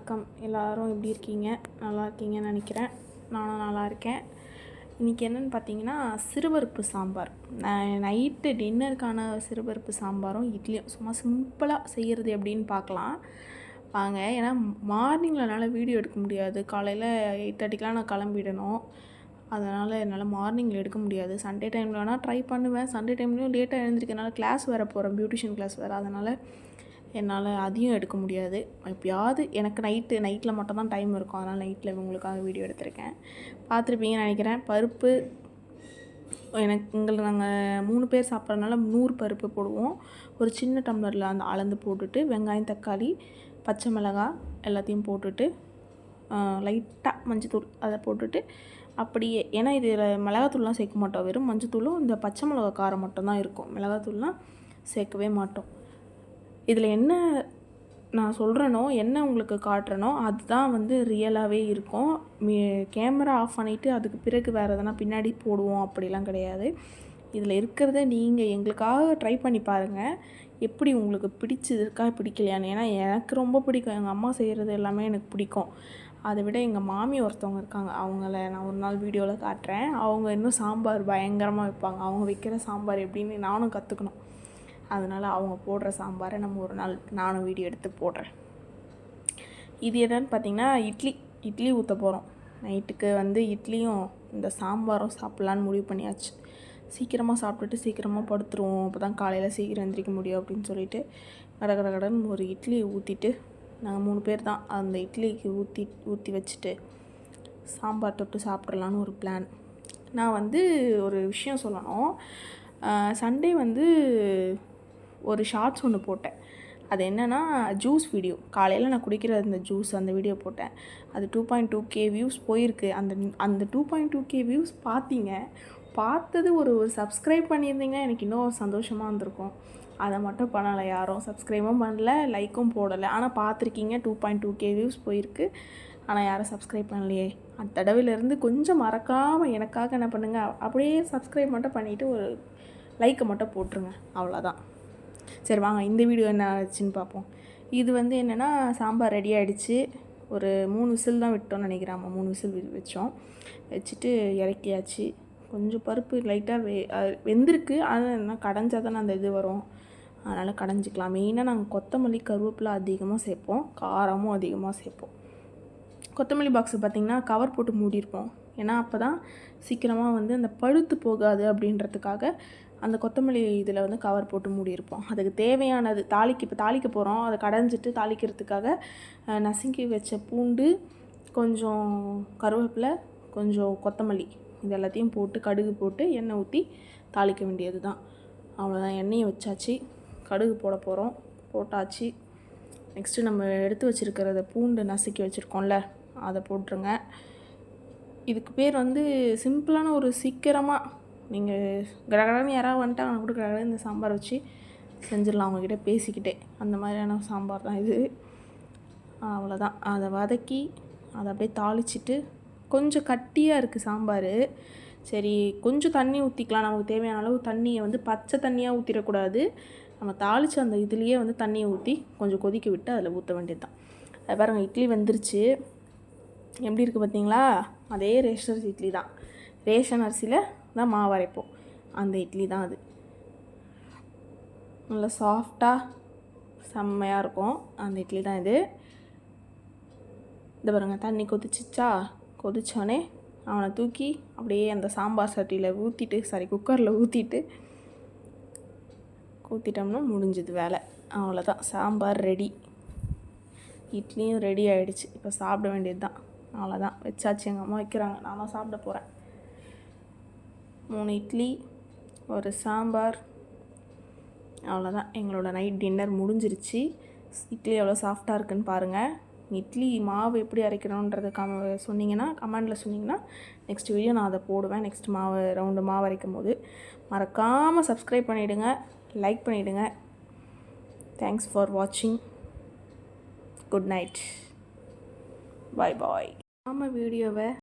வணக்கம். எல்லோரும் எப்படி இருக்கீங்க? நல்லா இருக்கீங்கன்னு நினைக்கிறேன். நானும் நல்லா இருக்கேன். இன்றைக்கி என்னென்னு பார்த்தீங்கன்னா, சிறுபருப்பு சாம்பார். நைட்டு டின்னருக்கான சிறுபருப்பு சாம்பாரும் இட்லியும் சும்மா சிம்பிளாக செய்கிறது எப்படின்னு பார்க்கலாம் வாங்க. ஏன்னா மார்னிங்கில் என்னால் வீடியோ எடுக்க முடியாது. காலையில் 8:30க்கெலாம் நான் கிளம்பிடணும். அதனால் என்னால் மார்னிங்கில் எடுக்க முடியாது. சண்டே டைமில் வேணால் ட்ரை பண்ணுவேன். சண்டே டைம்லேயும் லேட்டாக எழுந்திரிக்கிறனால கிளாஸ் வேறு போகிறேன், பியூட்டிஷியன் கிளாஸ் வேறு. அதனால் என்னால் அதையும் எடுக்க முடியாது. எப்பயாவது எனக்கு நைட்டில் மட்டும் தான் டைம் இருக்கும். அதனால் நைட்டில் உங்களுக்காக வீடியோ எடுத்திருக்கேன். பார்த்துருப்பீங்கன்னு நினைக்கிறேன். பருப்பு நாங்கள் 3 பேர் சாப்பிட்றதுனால 100 பருப்பு போடுவோம். ஒரு சின்ன டம்ளரில் அந்த அளந்து போட்டுட்டு வெங்காயம், தக்காளி, பச்சை மிளகாய் எல்லாத்தையும் போட்டுட்டு லைட்டாக மஞ்சத்தூள் அதை போட்டுட்டு அப்படியே, ஏன்னா இதில் மிளகாத்தூள்லாம் சேர்க்க மாட்டோம். வெறும் மஞ்சத்தூளும் இந்த பச்சை மிளகா காரம் மட்டும்தான் இருக்கும். மிளகாத்தூள்லாம் சேர்க்கவே மாட்டோம். இதில் என்ன நான் சொல்கிறேனோ, என்ன உங்களுக்கு காட்டுறேனோ அதுதான் ரியலாகவே இருக்கும். கேமரா ஆஃப் பண்ணிவிட்டு அதுக்கு பிறகு வேறு எதனா பின்னாடி போடுவோம் அப்படிலாம் கிடையாது. இதில் இருக்கிறத நீங்கள் எங்களுக்காக ட்ரை பண்ணி பாருங்கள். எப்படி உங்களுக்கு பிடிச்சதுக்கா பிடிக்கலையான்னு. ஏன்னா எனக்கு ரொம்ப பிடிக்கும். எங்கள் அம்மா செய்கிறது எல்லாமே எனக்கு பிடிக்கும். அதை விட எங்கள் மாமி ஒருத்தவங்க இருக்காங்க. அவங்கள நான் ஒரு நாள் வீடியோவில் காட்டுறேன். அவங்க இன்னும் சாம்பார் பயங்கரமாக வைப்பாங்க. அவங்க வைக்கிற சாம்பார் எப்படின்னு நானும் கற்றுக்கணும். அதனால் அவங்க போடுற சாம்பாரை நம்ம ஒரு நாள் நானும் வீடியோ எடுத்து போடுறேன். இது என்னென்னு பார்த்திங்கன்னா, இட்லி ஊற்ற போகிறோம். நைட்டுக்கு இட்லியும் இந்த சாம்பாரும் சாப்பிட்லான்னு முடிவு பண்ணியாச்சு. சீக்கிரமாக சாப்பிட்டுட்டு சீக்கிரமாக படுத்துருவோம். அப்போ தான் காலையில் சீக்கிரம் எந்திரிக்க முடியும் அப்படின்னு சொல்லிட்டு கடன்னு ஒரு இட்லியை ஊற்றிட்டு, நாங்கள் 3 பேர் தான், அந்த இட்லிக்கு ஊற்றி வச்சுட்டு சாம்பார் தொட்டு சாப்பிட்றலான்னு ஒரு பிளான். நான் ஒரு விஷயம் சொல்லணும். சண்டே ஒரு ஷார்ட்ஸ் ஒன்று போட்டேன். அது என்னென்னா, ஜூஸ் வீடியோ. காலையில் நான் குடிக்கிற அந்த ஜூஸ், அந்த வீடியோ போட்டேன். அது 2.2K வியூஸ் போயிருக்கு. அந்த 2.2K வியூஸ் பார்த்தது ஒரு சப்ஸ்கிரைப் பண்ணியிருந்தீங்கன்னா எனக்கு இன்னும் ஒரு சந்தோஷமாக இருந்திருக்கும். அதை மட்டும் பண்ணலை. யாரும் சப்ஸ்கிரைபும் பண்ணல, லைக்கும் போடலை. ஆனால் பார்த்துருக்கீங்க, 2.2K வியூஸ் போயிருக்கு. ஆனால் யாரும் சப்ஸ்கிரைப் பண்ணலையே. அந்த தடவையிலேருந்து கொஞ்சம் மறக்காமல் எனக்காக என்ன பண்ணுங்கள், அப்படியே சப்ஸ்கிரைப் மட்டும் பண்ணிவிட்டு ஒரு லைக்கை மட்டும் போட்டுருங்க. அவ்வளோதான். சரி வாங்க, இந்த வீடியோ என்ன ஆச்சுன்னு பார்ப்போம். இது என்னென்னா, சாம்பார் ரெடி ஆகிடுச்சு. ஒரு 3 விசில் தான் விட்டோம்னு நினைக்கிறேன். 3 விசில் வச்சோம். வச்சுட்டு இறக்கியாச்சு. கொஞ்சம் பருப்பு லைட்டாக வெந்திருக்கு. ஆனால் என்ன கடைஞ்சால் தானே அந்த இது வரும். அதனால் கடைஞ்சிக்கலாம். மெயினாக நாங்கள் கொத்தமல்லி, கருவேப்பிலை அதிகமாக சேர்ப்போம். காரமும் அதிகமாக சேர்ப்போம். கொத்தமல்லி பாக்ஸு பார்த்திங்கன்னா கவர் போட்டு மூடியிருப்போம். ஏன்னா அப்போ தான் சீக்கிரமாக அந்த பழுத்து போகாது அப்படின்றதுக்காக அந்த கொத்தமல்லி இதில் கவர் போட்டு மூடியிருப்போம். அதுக்கு தேவையானது இப்போ தாளிக்க போகிறோம். அதை கடைஞ்சிட்டு தாளிக்கிறதுக்காக நசுக்கி வச்ச பூண்டு, கொஞ்சம் கருவேப்பிலை, கொஞ்சம் கொத்தமல்லி, இது எல்லாத்தையும் போட்டு கடுகு போட்டு எண்ணெய் ஊற்றி தாளிக்க வேண்டியது தான். அவ்வளோதான். எண்ணெயை வச்சாச்சு. கடுகு போட போகிறோம். போட்டாச்சு. நெக்ஸ்ட்டு நம்ம எடுத்து வச்சுருக்கிறத பூண்டு நசுக்கி வச்சுருக்கோம்ல, அதை போட்டுருங்க. இதுக்கு பேர் சிம்பிளான ஒரு சீக்கிரமாக நீங்கள் கடகடன்னு யாராவது வந்துட்டாங்கன்னா கூட கடகடன்னு இந்த சாம்பார் வச்சு செஞ்சிடலாம் அவங்கக்கிட்ட பேசிக்கிட்டே. அந்த மாதிரியான சாம்பார் தான் இது. அவ்வளோதான். அதை வதக்கி அதை அப்படியே தாளிச்சிட்டு, கொஞ்சம் கட்டியாக இருக்குது சாம்பார். சரி கொஞ்சம் தண்ணி ஊற்றிக்கலாம். நமக்கு தேவையான அளவு தண்ணியை பச்சை தண்ணியாக ஊற்றிடக்கூடாது. நம்ம தாளித்து அந்த இதுலேயே தண்ணியை ஊற்றி கொஞ்சம் கொதிக்க விட்டு அதில் ஊற்ற வேண்டியது தான். அது பாருங்கள், இட்லி வெந்துருச்சு. எப்படி இருக்குது பார்த்தீங்களா? அதே ரேஷன் இட்லி தான். ரேஷன் அரிசியில் தான் மாவு அரைப்போம். அந்த இட்லி தான் அது. நல்லா சாஃப்டாக செம்மையாக இருக்கும். அந்த இட்லி தான் இது. இந்த பாருங்கள், தண்ணி கொதிச்சோடனே அவனை தூக்கி அப்படியே அந்த சாம்பார் சட்டியில் குக்கரில் ஊற்றிட்டோம்னா முடிஞ்சது வேலை. அவ்வளோதான், சாம்பார் ரெடி. இட்லியும் ரெடி ஆகிடுச்சு. இப்போ சாப்பிட வேண்டியது தான். அவ்வளோதான், வச்சாச்சு. எங்கள் அம்மா வைக்கிறாங்க, நானும் சாப்பிட போகிறேன். 3 இட்லி, ஒரு சாம்பார். அவ்வளோதான், எங்களோட நைட் டின்னர் முடிஞ்சிருச்சு. இட்லி எவ்வளோ சாஃப்டாக இருக்குன்னு பாருங்கள். இட்லி மாவு எப்படி அரைக்கணுன்றது சொன்னீங்கன்னா, கமெண்டில் சொன்னீங்கன்னா நெக்ஸ்ட் வீடியோ நான் அதை போடுவேன். நெக்ஸ்ட் ரவுண்டு மாவு அரைக்கும் போது மறக்காமல் சப்ஸ்கிரைப் பண்ணிவிடுங்க, லைக் பண்ணிவிடுங்க. தேங்க்ஸ் ஃபார் வாட்சிங். Good night. Bye bye. வீடியோவை